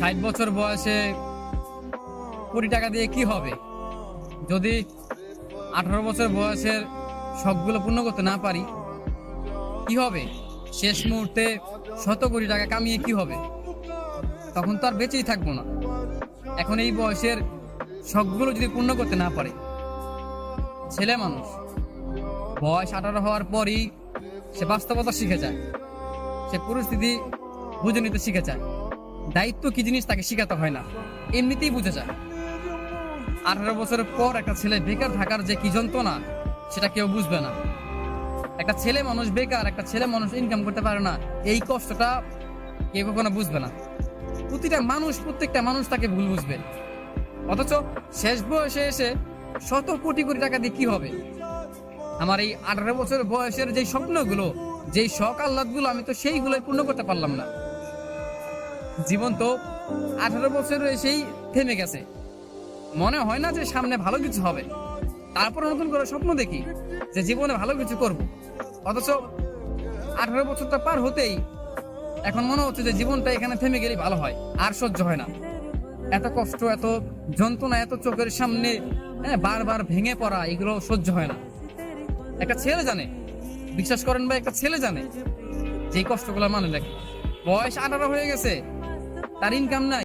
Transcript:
60 বছর বয়সে কোটি টাকা দিয়ে কি হবে? যদি 18 বছর বয়সের শখগুলো পূর্ণ করতে না পারি কি হবে? শেষ মুহূর্তে 100 কোটি টাকা কামিয়ে কি হবে? তখন তো আর বেঁচেই থাকবো না। এখন এই বয়সের শখগুলো যদি পূর্ণ করতে না পারে, ছেলে মানুষ বয়স 18 হওয়ার পরই সে বাস্তবতা শিখে যায়, সে পরিস্থিতি বুঝে নিতে শিখে যায়। দায়িত্ব কি জিনিস তাকে শিখাতে হয় না, এমনিতেই বুঝে যায়। 18 বছরের পর একটা ছেলে বেকার থাকার যে কি যন্ত্রণা সেটা কেউ বুঝবে না। একটা ছেলে মানুষ বেকার, একটা ছেলে মানুষ ইনকাম করতে পারে না, এই কষ্টটা কেউ কখনো বুঝবে না। প্রত্যেকটা মানুষ তাকে ভুল বুঝবে। অথচ শেষ বয়সে এসে 100 কোটি টাকা দিয়ে কি হবে? আমার এই 18 বছর বয়সের যে স্বপ্নগুলো, যেই শখ আহ্লাদগুলো, আমি তো সেইগুলোই পূর্ণ করতে পারলাম না। জীবন তো 18 বছরে এসেই থেমে গেছে। মনে হয় না যে সামনে ভালো কিছু হবে। তারপর নতুন করে স্বপ্ন দেখি যে জীবনে ভালো কিছু করব। অথচ 18 বছরটা পার হতেই এখন মনে হচ্ছে যে জীবনটা এখানে থেমে গেলেই ভালো হয়। আর সহ্য হয় না এত কষ্ট, এত যন্ত্রণা, এত চোখের সামনে বারবার ভেঙে পড়া, এগুলো সহ্য হয় না। একটা ছেলে জানে, বিশ্বাস করেন ভাই, একটা ছেলে জানে যে কষ্টগুলো মানে লাগে। বয়স 18 হয়ে গেছে, তার ইনকাম নাই।